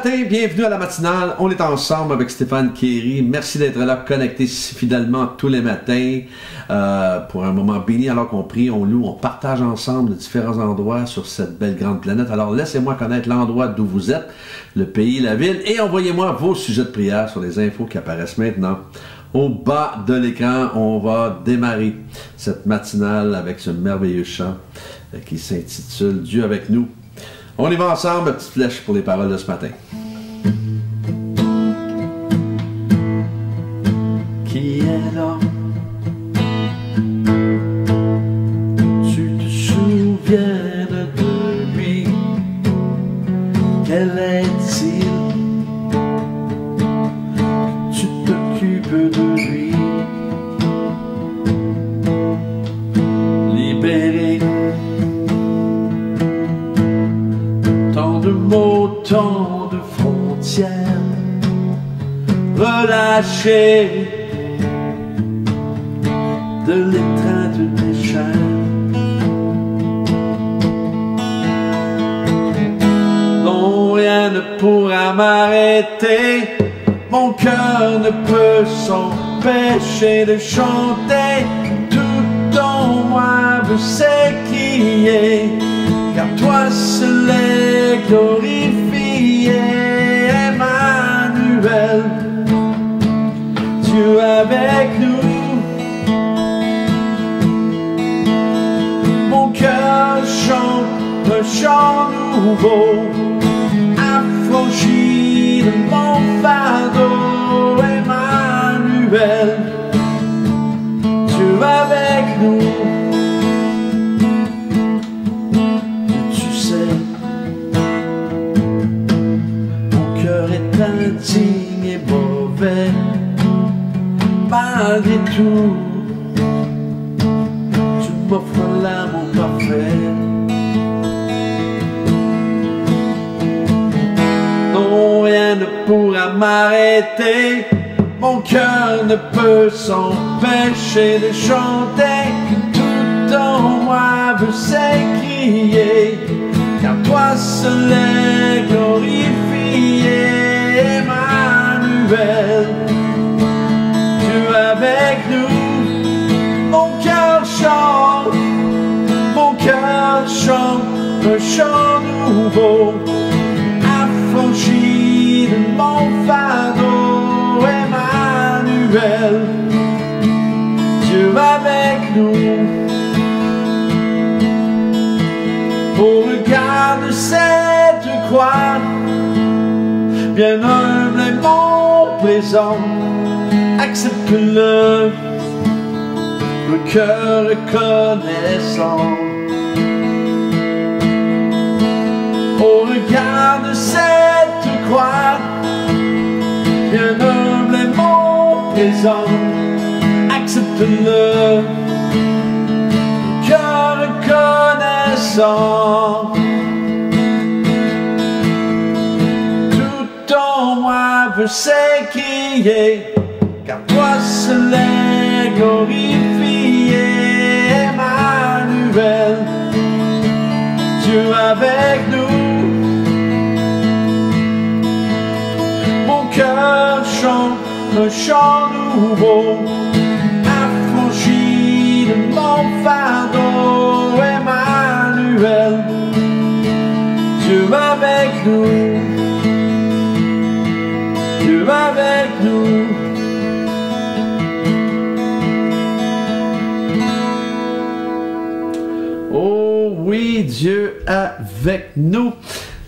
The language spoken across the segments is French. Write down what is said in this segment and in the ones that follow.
matin, bienvenue à la matinale. On est ensemble avec Stéphane Kéry. Merci d'être là, connecté si fidèlement tous les matins pour un moment béni alors qu'on prie, on loue, on partage ensemble de différents endroits sur cette belle grande planète. Alors laissez-moi connaître l'endroit d'où vous êtes, le pays, la ville, et envoyez-moi vos sujets de prière sur les infos qui apparaissent maintenant. Au bas de l'écran, on va démarrer cette matinale avec ce merveilleux chant qui s'intitule « Dieu avec nous ». On y va ensemble, petite flèche pour les paroles de ce matin. Qui est là? Tu te souviens de lui? Quel est-il? Tu t'occupes de lui? Libéré tant de mots, tant de frontières, relâché de l'étreinte des chaînes. Non, rien ne pourra m'arrêter, mon cœur ne peut s'empêcher de chanter. Tout en moi veut s'écrier, car toi seul est glorifié. Emmanuel, Dieu avec nous. Mon cœur chante un chant nouveau, affranchi de mon fardeau. Emmanuel, Dieu avec nous. Indigne et mauvais, malgré tout, tu m'offres l'amour parfait. Non, rien ne pourra m'arrêter, mon cœur ne peut s'empêcher de chanter. Tout en moi veut s'écrier, car toi seul est glorifié. Emmanuel, Dieu avec nous. Mon cœur chante un chant nouveau, affranchi de mon fardeau. Emmanuel, Dieu avec nous. Au regard de cette croix, bien humble est mon présent, accepte-le, le cœur reconnaissant. Au regard de cette croix, bien humble est mon présent, accepte-le, le cœur reconnaissant. Moi veut s'écrier, car toi seul est glorifié. Emmanuel, Dieu avec nous. Mon cœur chante un chant nouveau, affranchi de mon fardeau. Emmanuel, Dieu avec nous. Dieu avec nous. Oh oui, Dieu avec nous.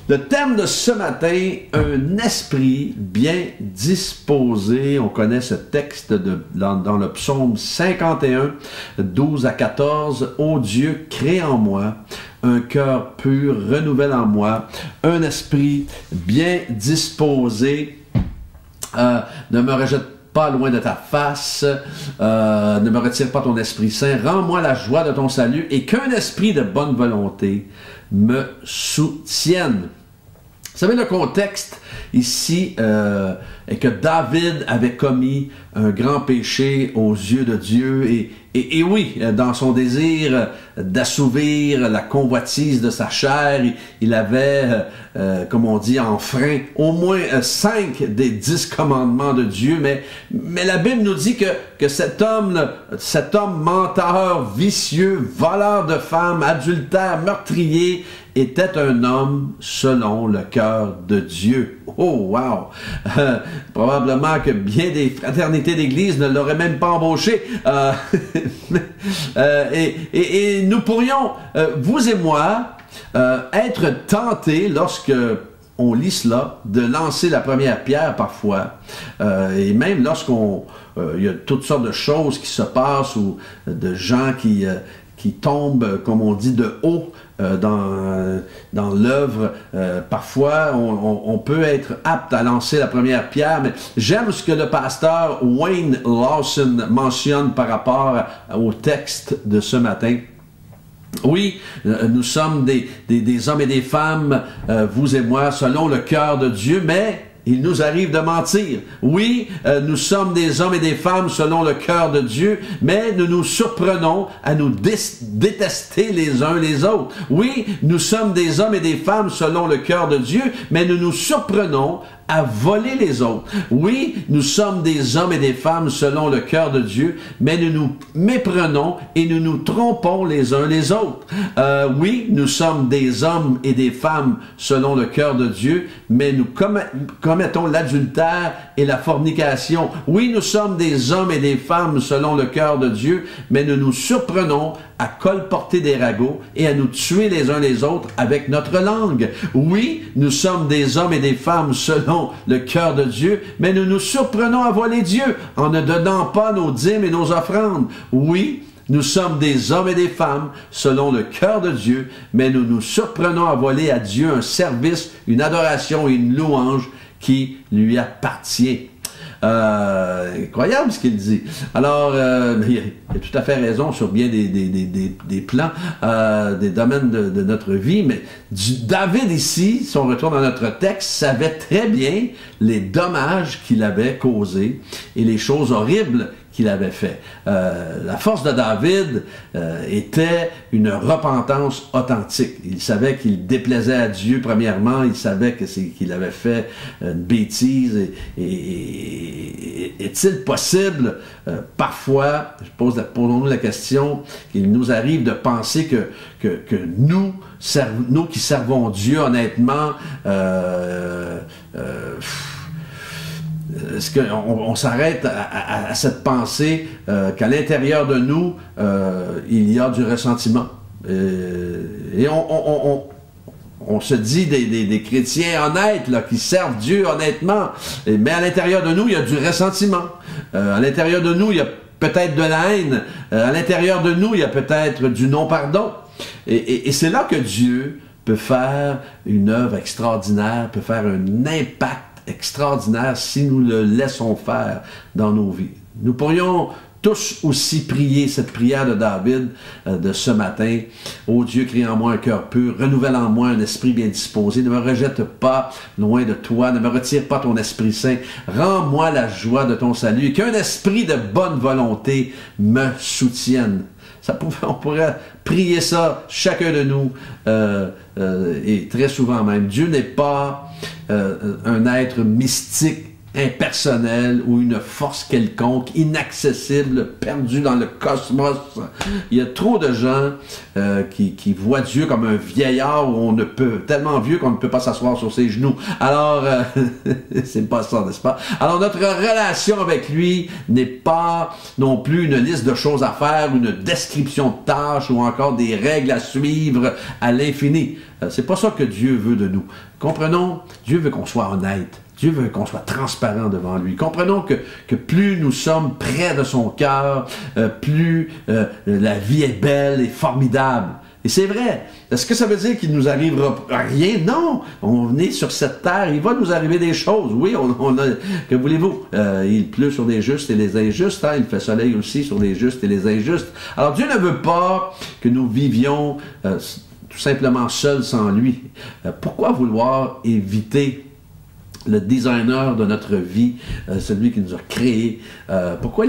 Le thème de ce matin, un esprit bien disposé. On connaît ce texte dans le psaume 51, 12 à 14. Ô Dieu, crée en moi un cœur pur, renouvelle en moi un esprit bien disposé. Ne me rejette pas loin de ta face, ne me retire pas ton Esprit Saint, rends-moi la joie de ton salut et qu'un esprit de bonne volonté me soutienne. Vous savez, le contexte ici est que David avait commis un grand péché aux yeux de Dieu et oui, dans son désir d'assouvir la convoitise de sa chair, il avait, comme on dit, enfreint au moins 5 des 10 commandements de Dieu, mais la Bible nous dit que cet homme menteur, vicieux, voleur de femmes, adultère, meurtrier, était un homme selon le cœur de Dieu. Oh, wow! Probablement que bien des fraternités d'église ne l'auraient même pas embauché. Et nous pourrions, vous et moi, être tentés lorsque on lit cela, de lancer la première pierre parfois, et même lorsqu'on... il y a toutes sortes de choses qui se passent ou de gens qui tombent, comme on dit, de haut dans l'œuvre. Parfois, on peut être apte à lancer la première pierre, mais j'aime ce que le pasteur Wayne Lawson mentionne par rapport au texte de ce matin. Oui, nous sommes des hommes et des femmes, vous et moi, selon le cœur de Dieu, mais il nous arrive de mentir. Oui, nous sommes des hommes et des femmes selon le cœur de Dieu, mais nous nous surprenons à nous détester les uns les autres. Oui, nous sommes des hommes et des femmes selon le cœur de Dieu, mais nous nous surprenons à voler les autres. Oui, nous sommes des hommes et des femmes selon le cœur de Dieu, mais nous nous méprenons et nous nous trompons les uns les autres. Oui, nous sommes des hommes et des femmes selon le cœur de Dieu, mais nous commettons l'adultère et la fornication. Oui, nous sommes des hommes et des femmes selon le cœur de Dieu, mais nous nous surprenons à colporter des ragots et à nous tuer les uns les autres avec notre langue. Oui, nous sommes des hommes et des femmes selon le cœur de Dieu, mais nous nous surprenons à voler Dieu en ne donnant pas nos dîmes et nos offrandes. Oui, nous sommes des hommes et des femmes selon le cœur de Dieu, mais nous nous surprenons à voler à Dieu un service, une adoration et une louange qui lui appartient. Incroyable ce qu'il dit. Alors, il a tout à fait raison sur bien des plans, des domaines de notre vie, mais David ici, si on retourne dans notre texte, savait très bien les dommages qu'il avait causés et les choses horribles qu'il avait fait. La force de David était une repentance authentique. Il savait qu'il déplaisait à Dieu premièrement, il savait qu'il avait fait une bêtise. Est-il possible, parfois, posons-nous la question, qu'il nous arrive de penser que nous qui servons Dieu honnêtement, est-ce qu'on s'arrête à cette pensée qu'à l'intérieur de nous, il y a du ressentiment? Et on se dit des chrétiens honnêtes là, qui servent Dieu honnêtement, mais à l'intérieur de nous, il y a du ressentiment. À l'intérieur de nous, il y a peut-être de la haine. À l'intérieur de nous, il y a peut-être du non-pardon. Et c'est là que Dieu peut faire une œuvre extraordinaire, peut faire un impact extraordinaire si nous le laissons faire dans nos vies. Nous pourrions tous aussi prier cette prière de David de ce matin. Ô Dieu, crée en moi un cœur pur, renouvelle en moi un esprit bien disposé, ne me rejette pas loin de toi, ne me retire pas ton Esprit Saint, rends-moi la joie de ton salut et qu'un esprit de bonne volonté me soutienne. On pourrait prier ça, chacun de nous, et très souvent même. Dieu n'est pas un être mystique, impersonnel ou une force quelconque, inaccessible, perdu dans le cosmos. Il y a trop de gens qui voient Dieu comme un vieillard où on ne peut, tellement vieux qu'on ne peut pas s'asseoir sur ses genoux. Alors, c'est pas ça, n'est-ce pas? Alors, notre relation avec lui n'est pas non plus une liste de choses à faire, une description de tâches ou encore des règles à suivre à l'infini. C'est pas ça que Dieu veut de nous. Comprenons, Dieu veut qu'on soit honnête. Dieu veut qu'on soit transparent devant lui. Comprenons que plus nous sommes près de son cœur, plus la vie est belle et formidable. Et c'est vrai. Est-ce que ça veut dire qu'il nous arrivera rien? Non. On est sur cette terre. Il va nous arriver des choses. Oui, que voulez-vous? Il pleut sur les justes et les injustes. Hein? Il fait soleil aussi sur les justes et les injustes. Alors Dieu ne veut pas que nous vivions tout simplement seul sans lui. Pourquoi vouloir éviter le designer de notre vie, celui qui nous a créés, pourquoi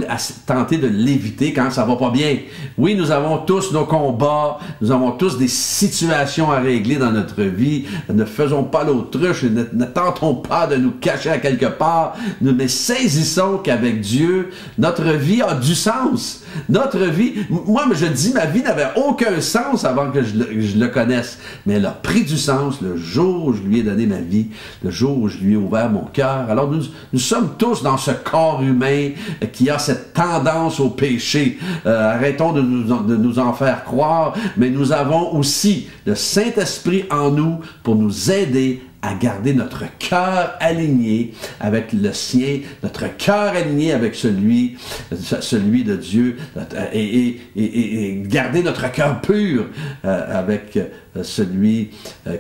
tenter de l'éviter quand ça va pas bien? Oui, nous avons tous nos combats, nous avons tous des situations à régler dans notre vie, ne faisons pas l'autruche, ne tentons pas de nous cacher à quelque part, mais saisissons qu'avec Dieu, notre vie a du sens. Notre vie, moi je dis, ma vie n'avait aucun sens avant que je le connaisse, mais elle a pris du sens le jour où je lui ai donné ma vie, le jour où je lui ai ouvert mon cœur. Alors nous sommes tous dans ce corps humain qui a cette tendance au péché. Arrêtons de nous en faire croire, mais nous avons aussi le Saint-Esprit en nous pour nous aider à garder notre cœur aligné avec le sien, notre cœur aligné avec celui de Dieu, et garder notre cœur pur avec celui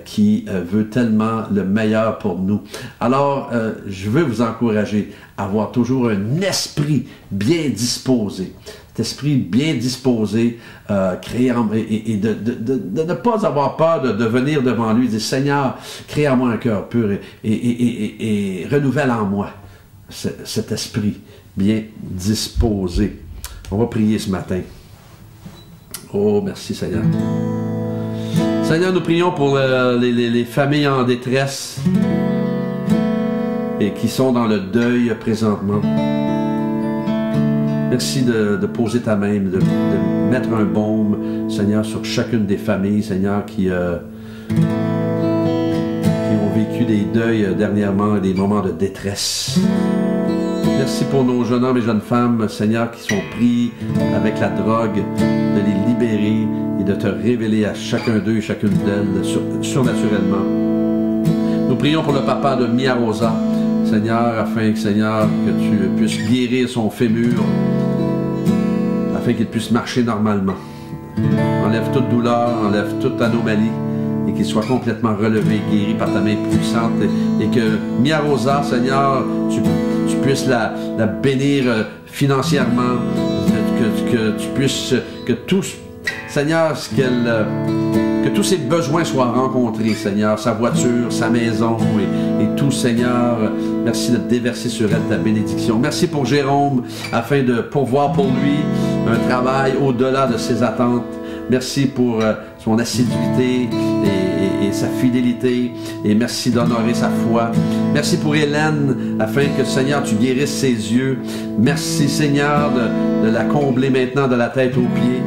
qui veut tellement le meilleur pour nous. Alors, je veux vous encourager à avoir toujours un esprit bien disposé. Esprit bien disposé, créé et de ne pas avoir peur de venir devant lui et dire, Seigneur, crée en moi un cœur pur et renouvelle en moi cet esprit bien disposé. On va prier ce matin. Oh, merci Seigneur. Seigneur, nous prions pour les familles en détresse et qui sont dans le deuil présentement. Merci de poser ta main, de mettre un baume, Seigneur, sur chacune des familles, Seigneur, qui ont vécu des deuils dernièrement, des moments de détresse. Merci pour nos jeunes hommes et jeunes femmes, Seigneur, qui sont pris avec la drogue, de les libérer et de te révéler à chacun d'eux et chacune d'elles surnaturellement. Nous prions pour le papa de Mia Rosa, Seigneur, afin que, Seigneur, que tu puisses guérir son fémur, afin qu'il puisse marcher normalement. Enlève toute douleur, enlève toute anomalie, et qu'il soit complètement relevé, guéri par ta main puissante, et que Mia Rosa, Seigneur, tu puisses la bénir financièrement, que tu puisses, que tout, Seigneur, que tous ses besoins soient rencontrés, Seigneur, sa voiture, sa maison et tout, Seigneur. Merci de déverser sur elle ta bénédiction. Merci pour Jérôme, afin de pourvoir pour lui un travail au-delà de ses attentes. Merci pour son assiduité et sa fidélité. Et merci d'honorer sa foi. Merci pour Hélène, afin que, Seigneur, tu guérisses ses yeux. Merci, Seigneur, de la combler maintenant de la tête aux pieds,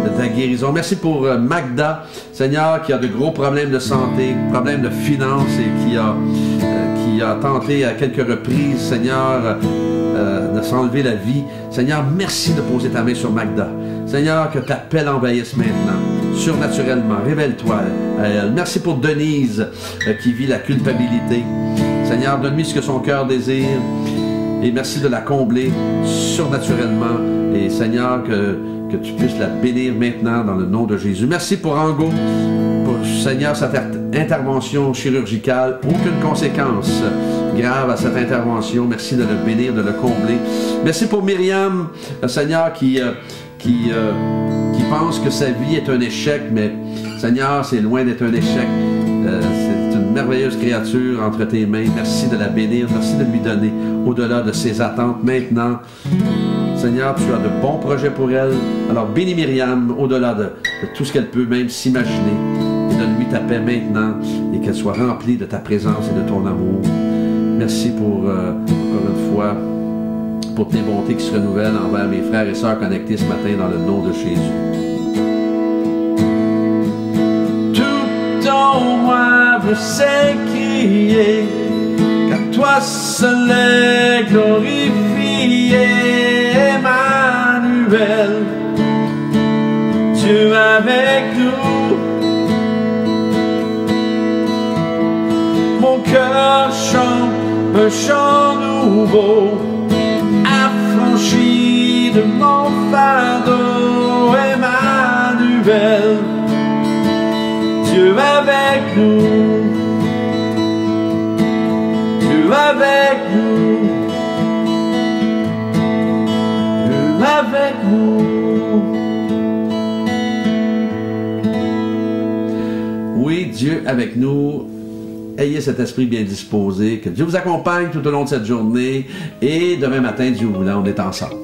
de ta guérison. Merci pour Magda, Seigneur, qui a de gros problèmes de santé, problèmes de finances et qui a tenté à quelques reprises, Seigneur, de s'enlever la vie. Seigneur, merci de poser ta main sur Magda. Seigneur, que ta paix l'envahisse maintenant, surnaturellement. Révèle-toi à elle. Merci pour Denise, qui vit la culpabilité. Seigneur, donne-lui ce que son cœur désire. Et merci de la combler surnaturellement. Et Seigneur, que tu puisses la bénir maintenant dans le nom de Jésus. Merci pour Ango, pour, Seigneur, cette intervention chirurgicale. Aucune conséquence grave à cette intervention. Merci de le bénir, de le combler. Merci pour Myriam, Seigneur, qui pense que sa vie est un échec, mais Seigneur, c'est loin d'être un échec. C'est une merveilleuse créature entre tes mains. Merci de la bénir, merci de lui donner au-delà de ses attentes maintenant. Seigneur, tu as de bons projets pour elle. Alors bénis Myriam au-delà de tout ce qu'elle peut même s'imaginer. Et donne-lui ta paix maintenant et qu'elle soit remplie de ta présence et de ton amour. Merci pour, encore une fois, pour tes bontés qui se renouvellent envers mes frères et sœurs connectés ce matin dans le nom de Jésus. Tout en moi veut s'écrier, car toi seul est glorifié, Emmanuel, Dieu avec nous. Mon cœur chante un chant nouveau, affranchi de mon fardeau, Emmanuel, Dieu avec nous, Dieu avec nous, Dieu avec nous. avec nous. Ayez cet esprit bien disposé. Que Dieu vous accompagne tout au long de cette journée. Et demain matin, Dieu voulant, on est ensemble.